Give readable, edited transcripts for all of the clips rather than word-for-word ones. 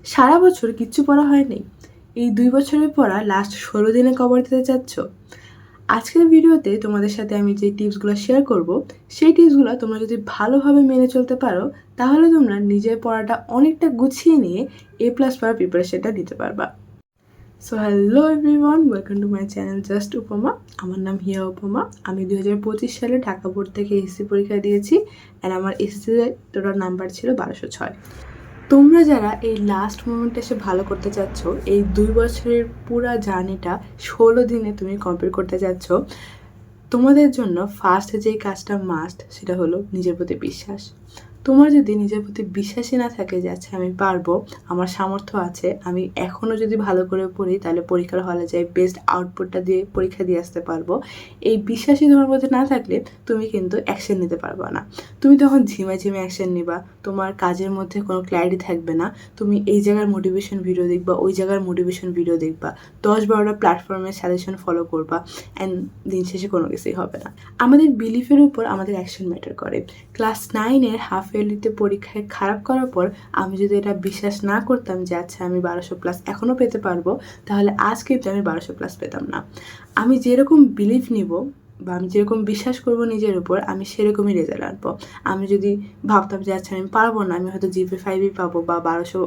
সারা বছর কিচ্ছু পড়া হয়নি, এই 2 বছরের পড়া লাস্ট 16 দিনে কভার দিতে চাচ্ছ? আজকের ভিডিওতে তোমাদের সাথে আমি যে টিপসগুলো শেয়ার করব, সেই টিপসগুলো তোমরা যদি ভালোভাবে মেনে চলতে পারো, তাহলে তোমরা নিজের পড়াটা অনেকটা গুছিয়ে নিয়ে A+ পাওয়ার প্রিপারেশনটা নিতে পারবা। So hello everyone, welcome to my channel just উপমা। আমার নাম হিয়া উপমা। আমি 2025 সালে ঢাকা বোর্ড থেকে এসএসসি পরীক্ষা দিয়েছি অ্যান্ড আমার এসএসসির টোটাল নাম্বার ছিল 1206। তোমরা যারা এই লাস্ট মোমেন্টে এসে ভালো করতে চাচ্ছ, এই 2 বছরের পুরা জার্নিটা 16 দিনে তুমি কমপ্লিট করতে চাচ্ছ, তোমাদের জন্য ফার্স্ট যেই কাজটা মাস্ট, সেটা হলো নিজের প্রতি বিশ্বাস। তোমার যদি নিজের প্রতি বিশ্বাসই না থাকে যে আচ্ছা আমি পারবো, আমার সামর্থ্য আছে, আমি এখনও যদি ভালো করে পড়ি তাহলে পরীক্ষার হলে যাই বেস্ট আউটপুটটা দিয়ে পরীক্ষা দিয়ে আসতে পারবো, এই বিশ্বাসই তোমার মধ্যে না থাকলে তুমি কিন্তু অ্যাকশন নিতে পারবে না। তুমি তখন ঝিমাঝিমে অ্যাকশন নিবা, তোমার কাজের মধ্যে কোনো ক্ল্যারিটি থাকবে না। তুমি এই জায়গার মোটিভেশন ভিডিও দেখবা, ওই জায়গার মোটিভেশন ভিডিও দেখবা, 10-12টা প্ল্যাটফর্মের সাজেশন ফলো করবা, অ্যান্ড দিন শেষে কোনো কিছুই হবে না। আমাদের বিলিফের উপর আমাদের অ্যাকশন ম্যাটার করে। ক্লাস 9-এর হাফ ইয়ারলিতে পরীক্ষায় খারাপ করার পর আমি যদি এটা বিশ্বাস না করতাম যে আচ্ছা আমি 1200+ এখনও পেতে পারবো, তাহলে আজ কিন্তু আমি 1200+ পেতাম না। আমি যেরকম বিলিভ নিব বা আমি যেরকম বিশ্বাস করব নিজের উপর, আমি সেরকমই রেজাল্ট আনবো। আমি যদি ভাবতাম যে আচ্ছা আমি পারবো না, আমি হয়তো জিপি 5ই পাবো বা 1200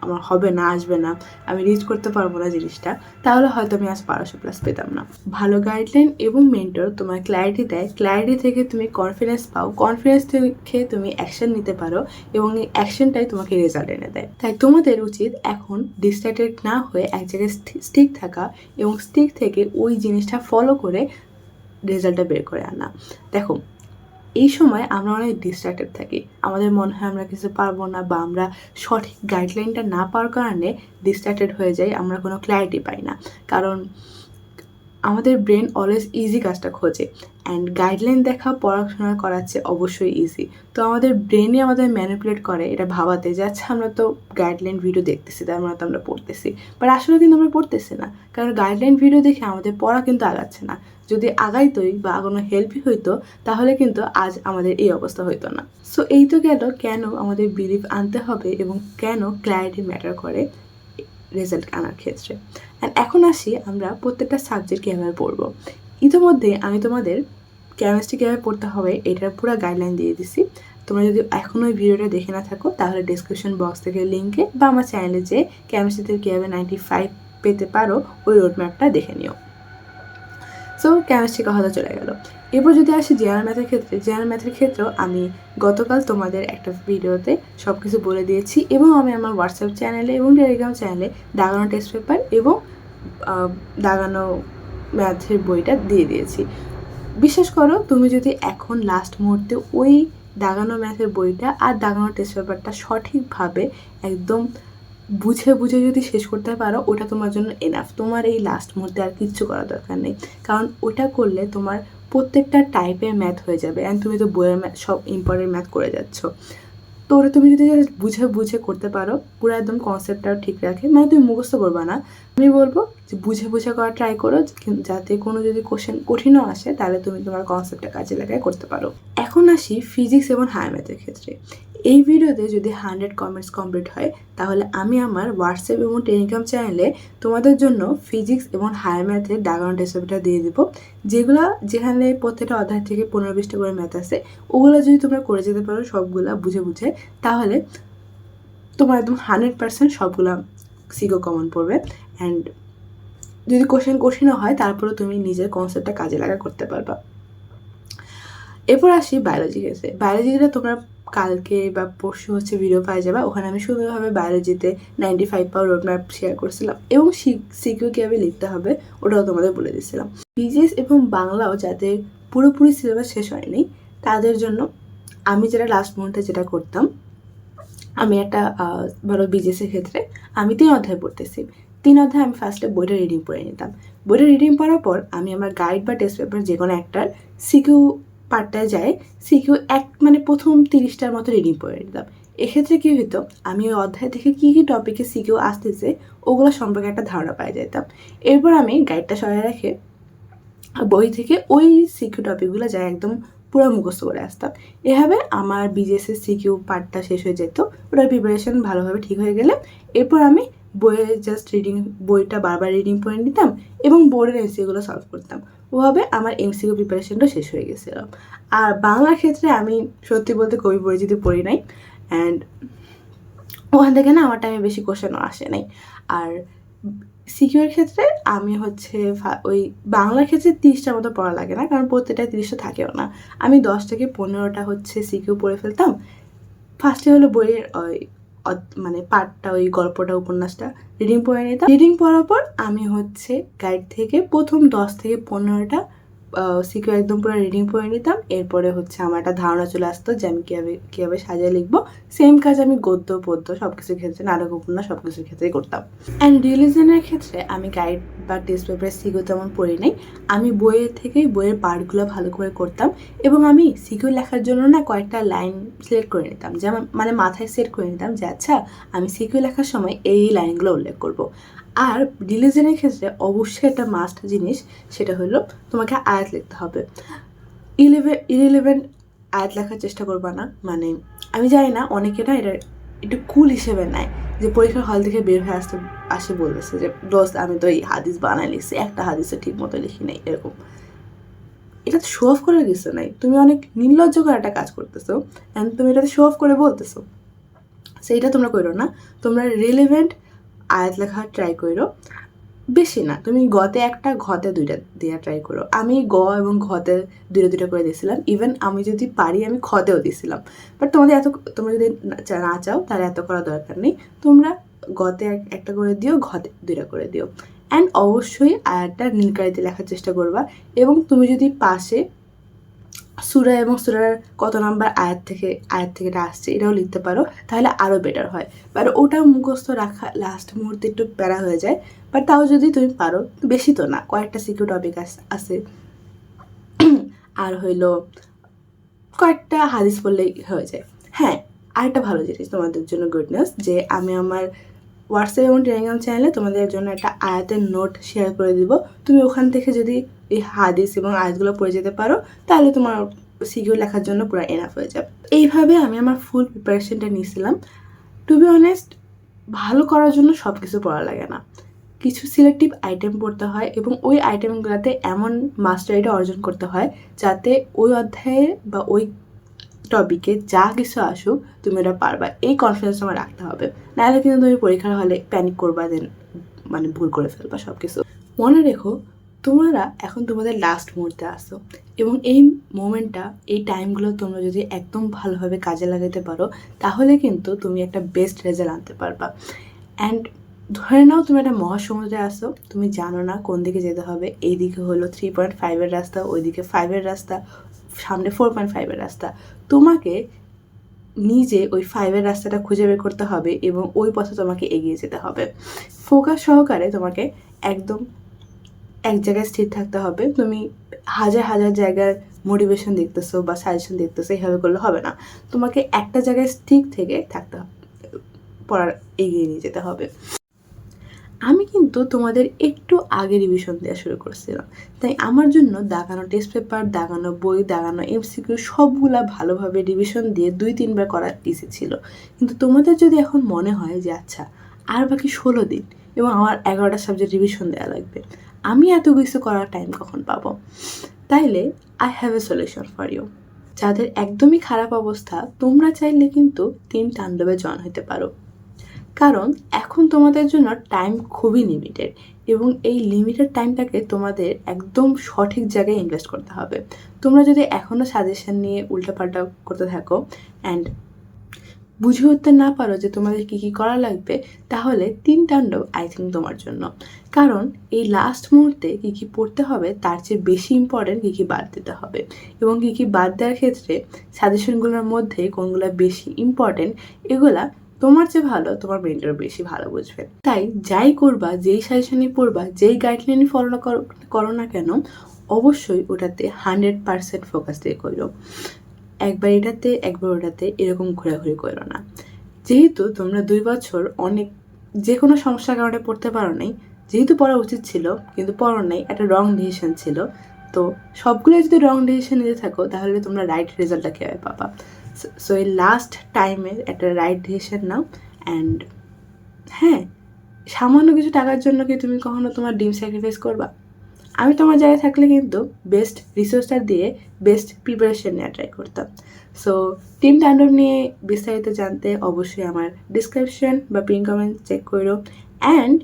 আমার হবে না, আসবে না, আমি রিচ করতে পারবো না জিনিসটা, তাহলে হয়তো আমি আজ 1200+ পেতাম না। ভালো গাইডলাইন এবং মেন্টর তোমার ক্ল্যারিটি দেয়, ক্ল্যারিটি থেকে তুমি কনফিডেন্স পাও, কনফিডেন্স থেকে তুমি অ্যাকশন নিতে পারো এবং এই অ্যাকশনটাই তোমাকে রেজাল্ট এনে দেয়। তাই তোমাদের উচিত এখন ডিস্ট্র্যাক্টেড না হয়ে এক জায়গায় স্টিক থাকা এবং স্টিক থেকে ওই জিনিসটা ফলো করে রেজাল্টটা বের করে আনা। দেখো, এই সময় আমরা অনেক ডিস্ট্র্যাক্টেড থাকি, আমাদের মনে হয় আমরা কিছু পারবো না বা আমরা সঠিক গাইডলাইনটা না পাওয়ার কারণে ডিস্ট্র্যাক্টেড হয়ে যাই, আমরা কোনো ক্ল্যারিটি পাই না। কারণ আমাদের ব্রেন অলওয়েজ ইজি কাজটা খোঁজে, অ্যান্ড গাইডলাইন দেখা পড়াশোনা করাচ্ছে অবশ্যই ইজি। তো আমাদের ব্রেনই আমাদের ম্যানিপুলেট করে এটা ভাবাতে যে আচ্ছা আমরা তো গাইডলাইন ভিডিও দেখতেছি, তার মানে তো আমরা পড়তেছি, বাট আসলে কিন্তু আমরা পড়তেছি না। কারণ গাইডলাইন ভিডিও দেখে আমাদের পড়া কিন্তু আগাচ্ছে না। যদি আগাইতোই বা আগানো হেল্পই হইতো, তাহলে কিন্তু আজ আমাদের এই অবস্থা হইতো না। সো এই তো গেল কেন আমাদের বিলিভ আনতে হবে এবং কেন ক্ল্যারিটি ম্যাটার করে রেজাল্ট আনার ক্ষেত্রে। অ্যান্ড এখন আসি আমরা প্রত্যেকটা সাবজেক্ট কীভাবে পড়বো। ইতিমধ্যে আমি তোমাদের কেমিস্ট্রি কীভাবে পড়তে হবে এটার পুরো গাইডলাইন দিয়ে দিছি। তোমরা যদি এখনও ওই ভিডিওটা দেখে না থাকো, তাহলে ডিসক্রিপশন বক্স থেকে লিঙ্কে বা আমার চ্যানেলে যে কেমিস্ট্রিতে কীভাবে 95 পেতে পারো ওই রোডম্যাপটা দেখে নিও। সো কেমিস্ট্রি কথা চলে গেল। এরপর যদি আসি জেনারেল ম্যাথের ক্ষেত্রে, জেনারেল ম্যাথের ক্ষেত্রেও আমি গতকাল তোমাদের একটা ভিডিওতে সব কিছু বলে দিয়েছি এবং আমি আমার হোয়াটসঅ্যাপ চ্যানেলে এবং টেলিগ্রাম চ্যানেলে দাগানো টেস্ট পেপার এবং দাগানো ম্যাথের বইটা দিয়ে দিয়েছি। বিশ্বাস করো, তুমি যদি এখন লাস্ট মুহূর্তে ওই দাগানো ম্যাথের বইটা আর দাগানো টেস্ট পেপারটা সঠিকভাবে একদম বুঝে বুঝে যদি শেষ করতে পারো, ওটা তোমার জন্য এনাফ। তোমার এই লাস্ট মুহূর্তে আর কিচ্ছু করার দরকার নেই, কারণ ওটা করলে তোমার প্রত্যেকটা টাইপের ম্যাথ হয়ে যাবে অ্যান্ড তুমি তো বইয়ের ম্যাথ সব ইম্পর্টেন্ট ম্যাথ করে যাচ্ছ। তো ওটা তুমি যদি বুঝে বুঝে করতে পারো, পুরো একদম কনসেপ্টটাও ঠিক রাখে, মানে তুমি মুখস্থ করবা না, আমি বলবো যে বুঝে বুঝে করা ট্রাই করো, যাতে কোনো যদি কোশ্চেন কঠিনও আসে তাহলে তুমি তোমার কনসেপ্টটা কাজে লাগায় করতে পারো। এখন আসি ফিজিক্স এবং হায়ার ম্যাথের ক্ষেত্রে। এই ভিডিওতে যদি 100 কমেন্টস কমপ্লিট হয়, তাহলে আমি আমার হোয়াটসঅ্যাপ এবং টেলিগ্রাম চ্যানেলে তোমাদের জন্য ফিজিক্স এবং হায়ার ম্যাথের দাগানো টেস্ট পেপারটা দিয়ে দেবো, যেখানে প্রত্যেকটা অধ্যায় থেকে 15-20টা করে ম্যাথ আছে। ওগুলো যদি তোমরা করে যেতে পারো সবগুলা বুঝে বুঝে, তাহলে তোমার একদম 100% সবগুলা সিগো কমন পড়বে। অ্যান্ড যদি কোশ্চেন কঠিনও হয়, তারপরেও তুমি নিজের কনসেপ্টটা কাজে লাগা করতে পারবা। এরপর আসি বায়োলজি ক্ষেত্রে। বায়োলজিটা তোমরা কালকে বা পরশু ভিডিও পাই যাবা, ওখানে আমি সুন্দরভাবে বায়োলজিতে 95 পাওয়ার রোডম্যাপ শেয়ার করেছিলাম এবং সিকিউ কীভাবে লিখতে হবে ওটাও তোমাদের বলে দিয়েছিলাম। বিজিএস এবং বাংলাও যাদের পুরোপুরি সিলেবাস শেষ হয়নি, তাদের জন্য আমি যেটা লাস্ট মোমেন্টে যেটা করতাম, আমি একটা ধরো বিজিএসের ক্ষেত্রে আমি 3 অধ্যায় পড়তেছি, 3 অধ্যায় আমি ফার্স্টে বইটা রিডিং পড়ে নিতাম। বইটা রিডিং পড়ার পর আমি আমার গাইড বা টেস্ট পেপার যে কোনো একটার সিকিউ পার্টটায় যাই, সিকিউ মানে প্রথম 30টার মতো রিডিং পড়ে নিতাম। এক্ষেত্রে কী হতো, আমি ওই অধ্যায় থেকে কী কী টপিকে সিকিউ আসতেছে ওগুলো সম্পর্কে একটা ধারণা পাই যেতাম। এরপর আমি গাইডটা সরাই রেখে বই থেকে ওই সিকিউ টপিকগুলো যা একদম পুরো মুখস্থ করে আসতাম। এভাবে আমার বিজেএসের সিকিউ পার্টটা শেষ হয়ে যেত। ওটার প্রিপারেশন ভালোভাবে ঠিক হয়ে গেলে এরপর আমি বইয়ের জাস্ট বইটা বারবার রিডিং পড়ে নিতাম এবং বোর্ডের এমসিকিউগুলো সলভ করতাম। ওভাবে আমার এমসিকিউ প্রিপারেশনটা শেষ হয়ে গেছিলো। আর বাংলার ক্ষেত্রে আমি সত্যি বলতে কবি পরিচিতি পড়ি নাই, অ্যান্ড ওখান থেকে না আমার টাইমে বেশি কোশ্চেনও আসে নাই। আর সিকিউর ক্ষেত্রে আমি হচ্ছে ওই বাংলার ক্ষেত্রে 30টার মতো পড়া লাগে না, কারণ প্রত্যেকটা 30টা থাকেও না। আমি 10 থেকে 15টা হচ্ছে সিকিউ পড়ে ফেলতাম। ফার্স্টে হলো বইয়ের ওই মানে পার্টটা, ওই গল্পটা, উপন্যাসটা রিডিং পড়ে নিতাম। রিডিং পড়ার পর আমি হচ্ছে গাইড থেকে প্রথম 10 থেকে 15টা সিকিউ একদম পুরো রিডিং পড়ে নিতাম। এরপরে হচ্ছে আমার একটা ধারণা চলে আসতো যে আমি কীভাবে সাজিয়ে লিখবো। সেম কাজ আমি গদ্য পদ্য সব কিছুর ক্ষেত্রে, নাটক উপন্যাস সব কিছুর ক্ষেত্রেই করতাম। অ্যান্ড রিলিজনের ক্ষেত্রে আমি গাইড বা টেস্ট পেপারে সিকিউ তেমন পড়ি নাই। আমি বইয়ের থেকেই বইয়ের পার্টগুলো ভালো করে করতাম এবং আমি সিকিউ লেখার জন্য না কয়েকটা লাইন সিলেক্ট করে নিতাম, যেমন মানে মাথায় সেট করে নিতাম যে আচ্ছা আমি সিকিউ লেখার সময় এই লাইনগুলো উল্লেখ করব। আর রিলিজনের ক্ষেত্রে অবশ্যই একটা মাস্ট জিনিস, সেটা হলো তোমাকে আয়াত লিখতে হবে। ইরিলেভেন্ট আয়াত লেখার চেষ্টা করবা না। মানে আমি জানি না, অনেকে না এটা একটু কুল হিসেবে নেয়, যে পরীক্ষার হল থেকে বের হয়ে আসে বলতেছে যে দোস্ত আমি তো এই হাদিস বানায় লিখছি, একটা হাদিসে ঠিক মতো লিখি নাই। এরকম এটা তো শো অফ করার কিছু নাই, তুমি অনেক নির্লজ্জকর একটা কাজ করতেছো অ্যান্ড তুমি এটাতে শো অফ করে বলতেছো। সেইটা তোমরা করো না, তোমরা রিলেভেন্ট আয়াত লেখা ট্রাই করো। বেশি না, তুমি গতে একটা ঘতে দুইটা দেওয়া ট্রাই করো। আমি গ এবং ঘতে দুইটা করে দিয়েছিলাম। ইভেন আমি যদি পারি আমি খতেও দিয়েছিলাম। বাট তোমরা যদি না চাও তাহলে এত করা দরকার নেই। তোমরা গতে একটা করে দিও, ঘতে দুইটা করে দিও। অ্যান্ড অবশ্যই আয়াতটা নীলকালিতে লেখার চেষ্টা করবা। এবং তুমি যদি পাশে সূরা এবং সূরার কত নাম্বার আয়াত থেকে এটা আসছে এটাও লিখতে পারো, তাহলে আরও বেটার হয়। বাট ওটা মুখস্থ রাখা লাস্ট মুহূর্তে একটু প্যারা হয়ে যায়। বাট তাও যদি তুমি পারো, বেশি তো না, কয়েকটা সিকিউ টপিক আছে। আর হইলো কয়েকটা হাদিস পড়লেই হয়ে যায়। হ্যাঁ, আরেকটা ভালো জিনিস তোমাদের জন্য, গুড নিউজ, যে আমি আমার হোয়াটসঅ্যাপ এবং টেলিগ্রাম চ্যানেলে তোমাদের জন্য একটা আয়াতের নোট শেয়ার করে দিব। তুমি ওখান থেকে যদি এই হাদিস এবং আয়াতগুলো পড়ে যেতে পারো, তাহলে তোমার সিকিউ লেখার জন্য পুরো এনাফ হয়ে যাবে। এইভাবে আমি আমার ফুল প্রিপারেশনটা নিয়েছিলাম। টু বি অনেস্ট, ভালো করার জন্য সব কিছু পড়া লাগে না, কিছু সিলেক্টিভ আইটেম পড়তে হয় এবং ওই আইটেমগুলোতে এমন মাস্টারিটা অর্জন করতে হয় যাতে ওই অধ্যায়ে বা ওই টপিকে যা কিছু আসুক তুমি ওটা পারবা, এই কনফিডেন্স তোমার রাখতে হবে। নাহলে কিন্তু তুমি পরীক্ষার হলে প্যানিক করবা, দেন মানে ভুল করে ফেলবা সব কিছু। মনে রেখো, তোমরা এখন তোমাদের লাস্ট মুহূর্তে আসো এবং এই মোমেন্টটা, এই টাইমগুলো তোমরা যদি একদম ভালোভাবে কাজে লাগাতে পারো, তাহলে কিন্তু তুমি একটা বেস্ট রেজাল্ট আনতে পারবা। অ্যান্ড ধরে নাও তুমি একটা মহাসমুদ্রে আসো, তুমি জানো না কোন দিকে যেতে হবে। এই দিকে হলো 3.5-এর রাস্তা, ওইদিকে 5-এর রাস্তা, সামনে 4.5-এর রাস্তা। তোমাকে নিজে ওই 5-এর রাস্তাটা খুঁজে বের করতে হবে এবং ওই পথে তোমাকে এগিয়ে যেতে হবে। ফোকাস সহকারে তোমাকে একদম এক জায়গায় স্থির থাকতে হবে। তুমি হাজার হাজার জায়গার মোটিভেশন দেখতেছো বা সাজেশন দেখতেছো, এইভাবে করলে হবে না। তোমাকে একটা জায়গায় স্থির থেকে থাকতে হবে, পড়ার এগিয়ে নিয়ে যেতে হবে। আমি কিন্তু তোমাদের একটু আগে রিভিশন দেওয়া শুরু করছিলাম, তাই আমার জন্য দাগানো টেস্ট পেপার, দাগানো বই, দাগানো এমসিকিউ সবগুলা ভালোভাবে রিভিশন দিয়ে 2-3 বার করা ইজি ছিল। কিন্তু তোমাদের যদি এখন মনে হয় যে আচ্ছা আর বাকি 16 দিন এবং আমার 11টা সাবজেক্ট রিভিশন দেওয়া লাগবে, আমি এত কিছু করার টাইম কখন পাবো, তাইলে I have a solution for you. যাদের একদমই খারাপ অবস্থা, তোমরা চাইলে কিন্তু 3 তাণ্ডবে জয়েন হতে পারো। কারণ এখন তোমাদের জন্য টাইম খুবই লিমিটেড এবং এই লিমিটেড টাইমটাকে তোমাদের একদম সঠিক জায়গায় ইনভেস্ট করতে হবে। তোমরা যদি এখনও সাজেশন নিয়ে উল্টাপাল্টা করতে থাকো অ্যান্ড বুঝে উঠতে না পারো যে তোমাদের কী কী করা লাগবে, তাহলে 3 তাণ্ডব আই থিঙ্ক তোমার জন্য। কারণ এই লাস্ট মুহূর্তে কী কী পড়তে হবে তার চেয়ে বেশি ইম্পর্টেন্ট কী কী বাদ দিতে হবে, এবং কী কী বাদ দেওয়ার ক্ষেত্রে সাজেশনগুলোর মধ্যে কোনগুলো বেশি ইম্পর্টেন্ট, এগুলা তোমার চেয়ে ভালো তোমার মেন্টর বেশি ভালো বুঝবে। তাই যাই করবা, যেই সাজেশনই পড়বা, যেই গাইডলাইনই ফলো করো না কেন, অবশ্যই ওটাতে 100% ফোকাস দিয়ে করো। একবার এটাতে একবার ওটাতে এরকম ঘোরাঘুরি করো না। যেহেতু তোমরা 2 বছর অনেক যে কোনো সমস্যার কারণে পড়তে পারো নাই, যেহেতু পড়া উচিত ছিল কিন্তু পড়ো নাই, একটা রং ডিসিশন ছিল, তো সবগুলো যদি রং ডিসিশন নিতে থাকো তাহলে তোমরা রাইট রেজাল্টটা কীভাবে পাবা? সো এই লাস্ট টাইমের একটা রাইট ডিসিশন নাও। অ্যান্ড হ্যাঁ, সামান্য কিছু টাকার জন্য কি তুমি কখনো তোমার ড্রিম স্যাক্রিফাইস করবা? আমি তোমার জায়গায় থাকলে কিন্তু বেস্ট রিসোর্সটা দিয়ে বেস্ট প্রিপারেশন নেওয়া ট্রাই করতাম। সো টিম তাণ্ডব নিয়ে বিস্তারিত জানতে অবশ্যই আমার ডিসক্রিপশন বা পিন কমেন্ট চেক করো। অ্যান্ড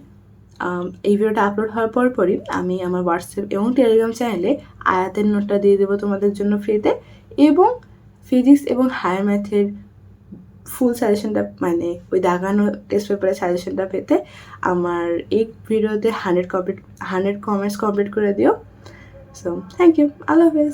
এই ভিডিওটা আপলোড হওয়ার পরই আমি আমার হোয়াটসঅ্যাপ এবং টেলিগ্রাম চ্যানেলে আয়াতের নোটটা দিয়ে দেবো তোমাদের জন্য ফ্রিতে, এবং ফিজিক্স এবং হায়ার ম্যাথের ফুল সাজেশনটা, মানে ওই দাগানো টেস্ট পেপারের সাজেশনটা পেতে আমার এই ভিডিওতে 100 কমেন্টস কমপ্লিট করে দিও। সো থ্যাংক ইউ, আল্লাহ হাফেজ।